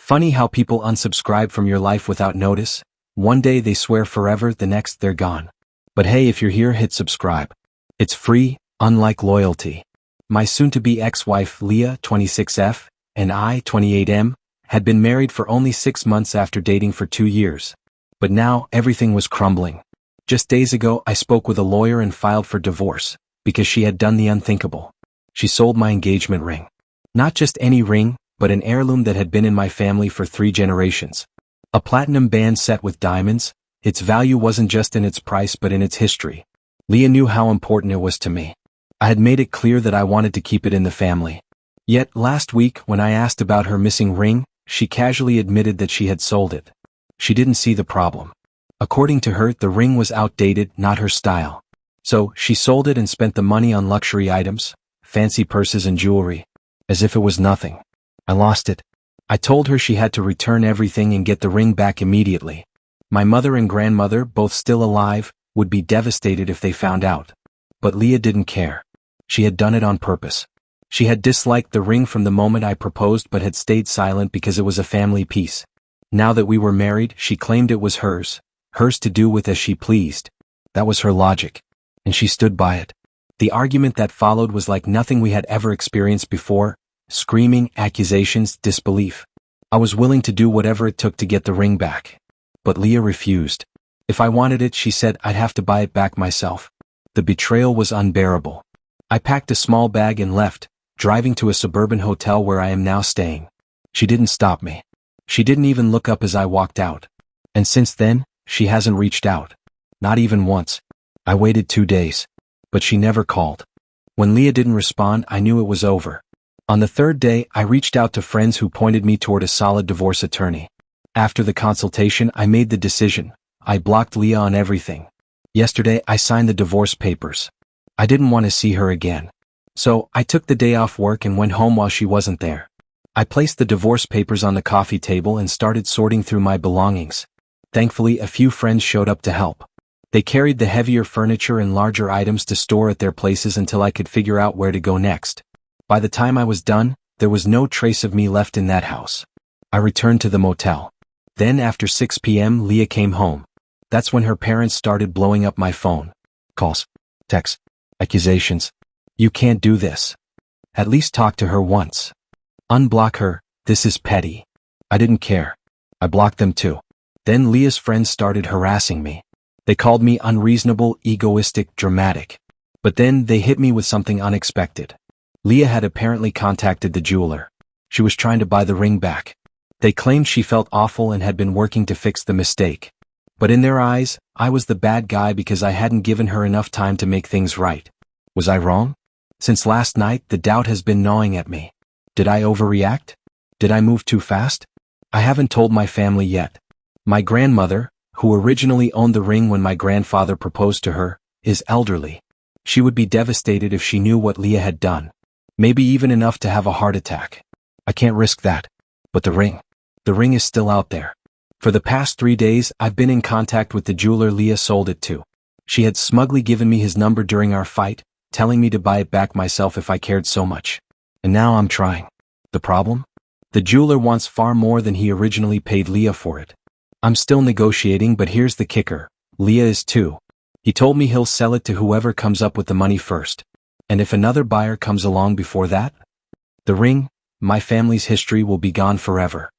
Funny how people unsubscribe from your life without notice. One day they swear forever, the next they're gone. But hey, if you're here, hit subscribe. It's free, unlike loyalty. My soon-to-be ex-wife Leah, 26F, and I, 28M, had been married for only 6 months after dating for 2 years. But now, everything was crumbling. Just days ago, I spoke with a lawyer and filed for divorce, because she had done the unthinkable. She sold my engagement ring. Not just any ring, but an heirloom that had been in my family for 3 generations. A platinum band set with diamonds. Its value wasn't just in its price but in its history. Leah knew how important it was to me. I had made it clear that I wanted to keep it in the family. Yet, last week, when I asked about her missing ring, she casually admitted that she had sold it. She didn't see the problem. According to her, the ring was outdated, not her style. So, she sold it and spent the money on luxury items, fancy purses and jewelry. As if it was nothing. I lost it. I told her she had to return everything and get the ring back immediately. My mother and grandmother, both still alive, would be devastated if they found out. But Leah didn't care. She had done it on purpose. She had disliked the ring from the moment I proposed but had stayed silent because it was a family piece. Now that we were married, she claimed it was hers to do with as she pleased. That was her logic. And she stood by it. The argument that followed was like nothing we had ever experienced before. Screaming, accusations, disbelief. I was willing to do whatever it took to get the ring back. But Leah refused. If I wanted it, she said, I'd have to buy it back myself. The betrayal was unbearable. I packed a small bag and left, driving to a suburban hotel where I am now staying. She didn't stop me. She didn't even look up as I walked out. And since then, she hasn't reached out. Not even once. I waited 2 days. But she never called. When Leah didn't respond, I knew it was over. On the 3rd day, I reached out to friends who pointed me toward a solid divorce attorney. After the consultation, I made the decision. I blocked Leah on everything. Yesterday, I signed the divorce papers. I didn't want to see her again. So, I took the day off work and went home while she wasn't there. I placed the divorce papers on the coffee table and started sorting through my belongings. Thankfully, a few friends showed up to help. They carried the heavier furniture and larger items to store at their places until I could figure out where to go next. By the time I was done, there was no trace of me left in that house. I returned to the motel. Then after 6 p.m. Leah came home. That's when her parents started blowing up my phone. Calls, texts, accusations. You can't do this. At least talk to her once. Unblock her, this is petty. I didn't care. I blocked them too. Then Leah's friends started harassing me. They called me unreasonable, egoistic, dramatic. But then they hit me with something unexpected. Leah had apparently contacted the jeweler. She was trying to buy the ring back. They claimed she felt awful and had been working to fix the mistake. But in their eyes, I was the bad guy because I hadn't given her enough time to make things right. Was I wrong? Since last night, the doubt has been gnawing at me. Did I overreact? Did I move too fast? I haven't told my family yet. My grandmother, who originally owned the ring when my grandfather proposed to her, is elderly. She would be devastated if she knew what Leah had done. Maybe even enough to have a heart attack. I can't risk that. But the ring is still out there. For the past 3 days, I've been in contact with the jeweler Leah sold it to. She had smugly given me his number during our fight, telling me to buy it back myself if I cared so much. And now I'm trying. The problem? The jeweler wants far more than he originally paid Leah for it. I'm still negotiating, but here's the kicker. Leah is too. He told me he'll sell it to whoever comes up with the money first. And if another buyer comes along before that? The ring, my family's history will be gone forever.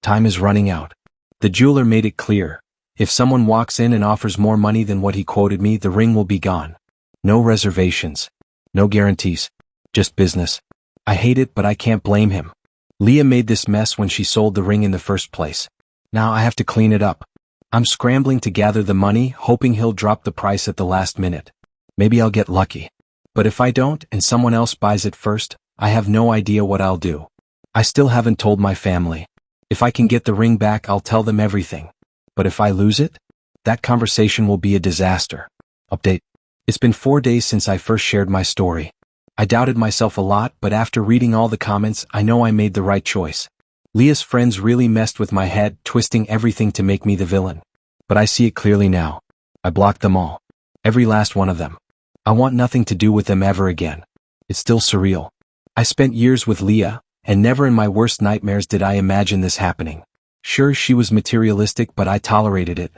Time is running out. The jeweler made it clear. If someone walks in and offers more money than what he quoted me, the ring will be gone. No reservations. No guarantees. Just business. I hate it, but I can't blame him. Leah made this mess when she sold the ring in the first place. Now I have to clean it up. I'm scrambling to gather the money, hoping he'll drop the price at the last minute. Maybe I'll get lucky. But if I don't and someone else buys it first, I have no idea what I'll do. I still haven't told my family. If I can get the ring back, I'll tell them everything. But if I lose it, that conversation will be a disaster. Update. It's been 4 days since I first shared my story. I doubted myself a lot, but after reading all the comments, I know I made the right choice. Leah's friends really messed with my head, twisting everything to make me the villain. But I see it clearly now. I blocked them all. Every last one of them. I want nothing to do with them ever again. It's still surreal. I spent years with Leah, and never in my worst nightmares did I imagine this happening. Sure, she was materialistic, but I tolerated it.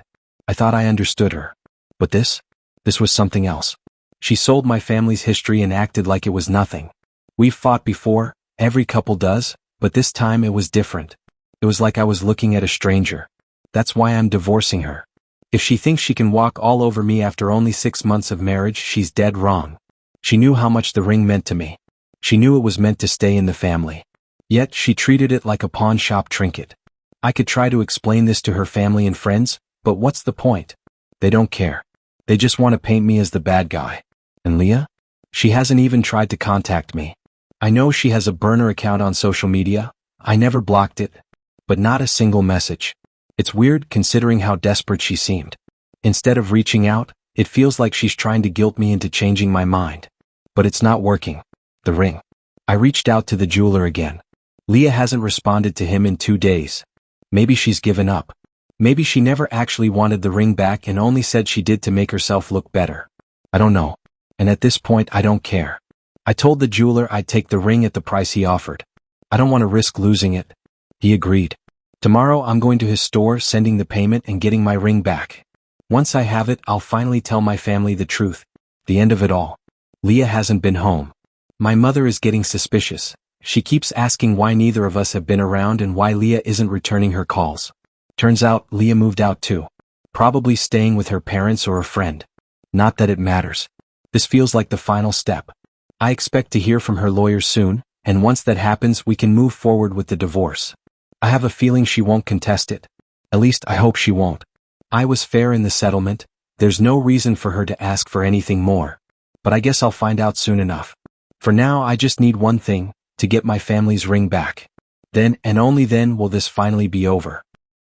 I thought I understood her. But this was something else. She sold my family's history and acted like it was nothing. We've fought before, every couple does, but this time it was different. It was like I was looking at a stranger. That's why I'm divorcing her. If she thinks she can walk all over me after only 6 months of marriage, she's dead wrong. She knew how much the ring meant to me. She knew it was meant to stay in the family. Yet she treated it like a pawn shop trinket. I could try to explain this to her family and friends, but what's the point? They don't care. They just want to paint me as the bad guy. And Leah? She hasn't even tried to contact me. I know she has a burner account on social media. I never blocked it. But not a single message. It's weird considering how desperate she seemed. Instead of reaching out, it feels like she's trying to guilt me into changing my mind. But it's not working. The ring. I reached out to the jeweler again. Leah hasn't responded to him in 2 days. Maybe she's given up. Maybe she never actually wanted the ring back and only said she did to make herself look better. I don't know. And at this point I don't care. I told the jeweler I'd take the ring at the price he offered. I don't want to risk losing it. He agreed. Tomorrow I'm going to his store, sending the payment and getting my ring back. Once I have it, I'll finally tell my family the truth. The end of it all. Leah hasn't been home. My mother is getting suspicious. She keeps asking why neither of us have been around and why Leah isn't returning her calls. Turns out, Leah moved out too. Probably staying with her parents or a friend. Not that it matters. This feels like the final step. I expect to hear from her lawyer soon, and once that happens we can move forward with the divorce. I have a feeling she won't contest it. At least I hope she won't. I was fair in the settlement. There's no reason for her to ask for anything more. But I guess I'll find out soon enough. For now I just need one thing, to get my family's ring back. Then and only then will this finally be over.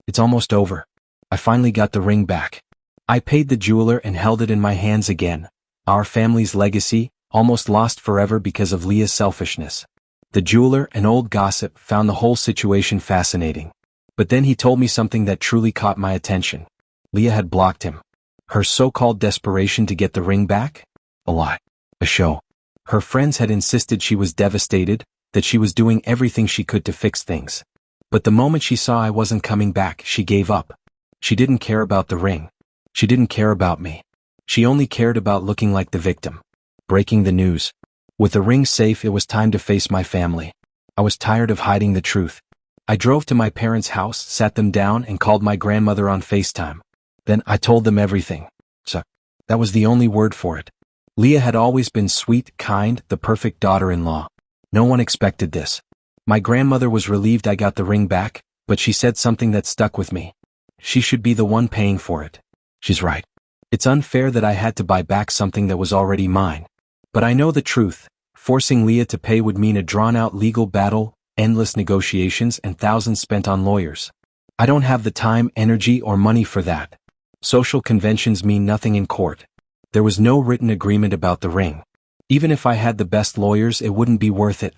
It's almost over. I finally got the ring back. I paid the jeweler and held it in my hands again. Our family's legacy, almost lost forever because of Leah's selfishness. The jeweler, an old gossip, found the whole situation fascinating. But then he told me something that truly caught my attention. Leah had blocked him. Her so-called desperation to get the ring back? A lie. A show. Her friends had insisted she was devastated, that she was doing everything she could to fix things. But the moment she saw I wasn't coming back, she gave up. She didn't care about the ring. She didn't care about me. She only cared about looking like the victim. Breaking the news. With the ring safe, it was time to face my family. I was tired of hiding the truth. I drove to my parents' house, sat them down, and called my grandmother on FaceTime. Then I told them everything. So, that was the only word for it. Leah had always been sweet, kind, the perfect daughter-in-law. No one expected this. My grandmother was relieved I got the ring back, but she said something that stuck with me. She should be the one paying for it. She's right. It's unfair that I had to buy back something that was already mine. But I know the truth. Forcing Leah to pay would mean a drawn-out legal battle, endless negotiations, and thousands spent on lawyers. I don't have the time, energy, or money for that. Social conventions mean nothing in court. There was no written agreement about the ring. Even if I had the best lawyers, it wouldn't be worth it.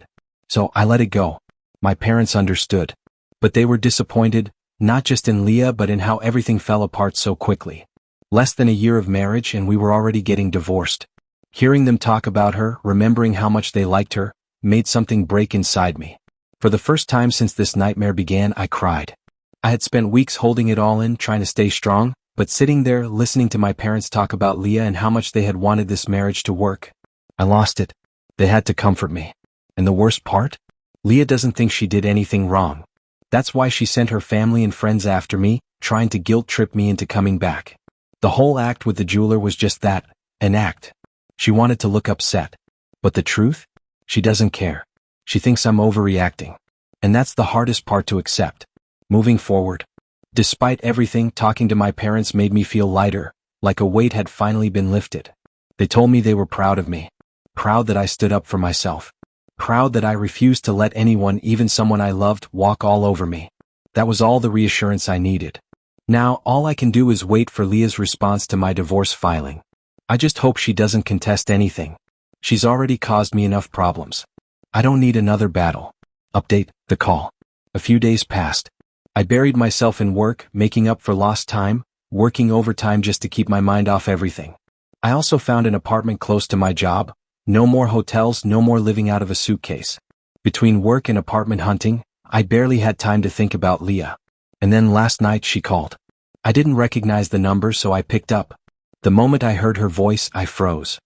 So I let it go. My parents understood. But they were disappointed, not just in Leah but in how everything fell apart so quickly. Less than a year of marriage and we were already getting divorced. Hearing them talk about her, remembering how much they liked her, made something break inside me. For the first time since this nightmare began, I cried. I had spent weeks holding it all in, trying to stay strong, but sitting there listening to my parents talk about Leah and how much they had wanted this marriage to work, I lost it. They had to comfort me. And the worst part? Leah doesn't think she did anything wrong. That's why she sent her family and friends after me, trying to guilt-trip me into coming back. The whole act with the jeweler was just that, an act. She wanted to look upset. But the truth? She doesn't care. She thinks I'm overreacting. And that's the hardest part to accept. Moving forward. Despite everything, talking to my parents made me feel lighter, like a weight had finally been lifted. They told me they were proud of me. Proud that I stood up for myself. Proud that I refused to let anyone, even someone I loved, walk all over me. That was all the reassurance I needed. Now, all I can do is wait for Leah's response to my divorce filing. I just hope she doesn't contest anything. She's already caused me enough problems. I don't need another battle. Update, the call. A few days passed. I buried myself in work, making up for lost time, working overtime just to keep my mind off everything. I also found an apartment close to my job. No more hotels, no more living out of a suitcase. Between work and apartment hunting, I barely had time to think about Leah. And then last night she called. I didn't recognize the number, so I picked up. The moment I heard her voice, I froze.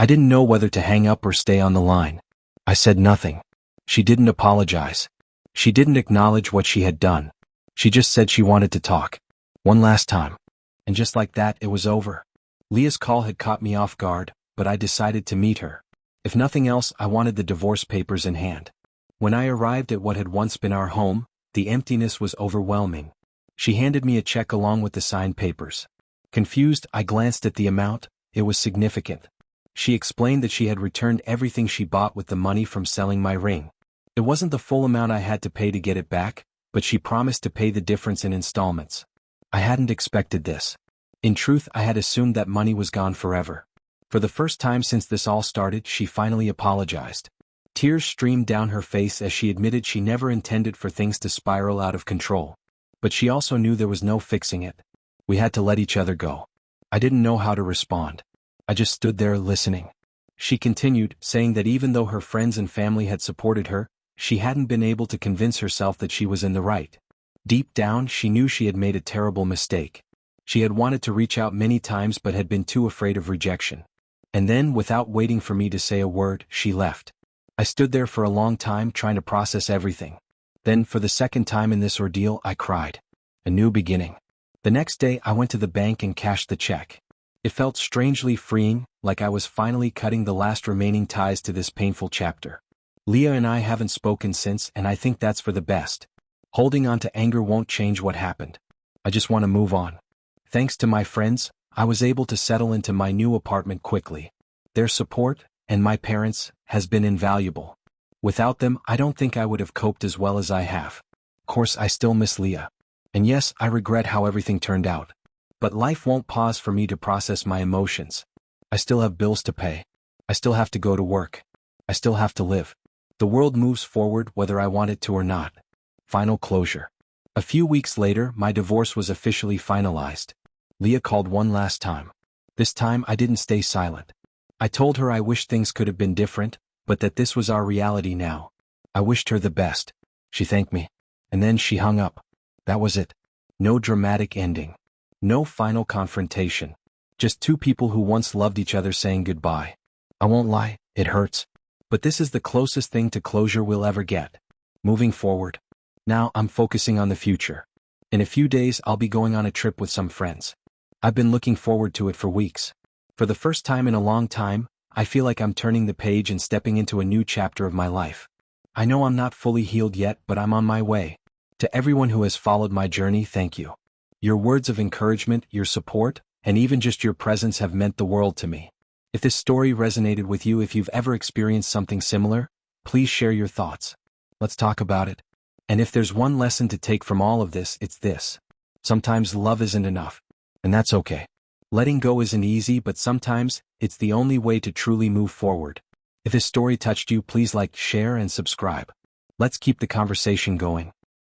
I didn't know whether to hang up or stay on the line. I said nothing. She didn't apologize. She didn't acknowledge what she had done. She just said she wanted to talk. One last time. And just like that, it was over. Leah's call had caught me off guard, but I decided to meet her. If nothing else, I wanted the divorce papers in hand. When I arrived at what had once been our home, the emptiness was overwhelming. She handed me a check along with the signed papers. Confused, I glanced at the amount. It was significant. She explained that she had returned everything she bought with the money from selling my ring. It wasn't the full amount I had to pay to get it back, but she promised to pay the difference in installments. I hadn't expected this. In truth, I had assumed that money was gone forever. For the first time since this all started, she finally apologized. Tears streamed down her face as she admitted she never intended for things to spiral out of control. But she also knew there was no fixing it. We had to let each other go. I didn't know how to respond. I just stood there listening. She continued, saying that even though her friends and family had supported her, she hadn't been able to convince herself that she was in the right. Deep down, she knew she had made a terrible mistake. She had wanted to reach out many times but had been too afraid of rejection. And then, without waiting for me to say a word, she left. I stood there for a long time trying to process everything. Then, for the second time in this ordeal, I cried. A new beginning. The next day, I went to the bank and cashed the check. It felt strangely freeing, like I was finally cutting the last remaining ties to this painful chapter. Leah and I haven't spoken since, and I think that's for the best. Holding on to anger won't change what happened. I just want to move on. Thanks to my friends, I was able to settle into my new apartment quickly. Their support, and my parents, has been invaluable. Without them, I don't think I would have coped as well as I have. Of course, I still miss Leah. And yes, I regret how everything turned out. But life won't pause for me to process my emotions. I still have bills to pay. I still have to go to work. I still have to live. The world moves forward whether I want it to or not. Final closure. A few weeks later, my divorce was officially finalized. Leah called one last time. This time, I didn't stay silent. I told her I wished things could have been different, but that this was our reality now. I wished her the best. She thanked me. And then she hung up. That was it. No dramatic ending. No final confrontation. Just two people who once loved each other saying goodbye. I won't lie, it hurts. But this is the closest thing to closure we'll ever get. Moving forward. Now I'm focusing on the future. In a few days I'll be going on a trip with some friends. I've been looking forward to it for weeks. For the first time in a long time, I feel like I'm turning the page and stepping into a new chapter of my life. I know I'm not fully healed yet, but I'm on my way. To everyone who has followed my journey, thank you. Your words of encouragement, your support, and even just your presence have meant the world to me. If this story resonated with you, if you've ever experienced something similar, please share your thoughts. Let's talk about it. And if there's one lesson to take from all of this, it's this. Sometimes love isn't enough. And that's okay. Letting go isn't easy, but sometimes it's the only way to truly move forward. If this story touched you, please like, share, and subscribe. Let's keep the conversation going.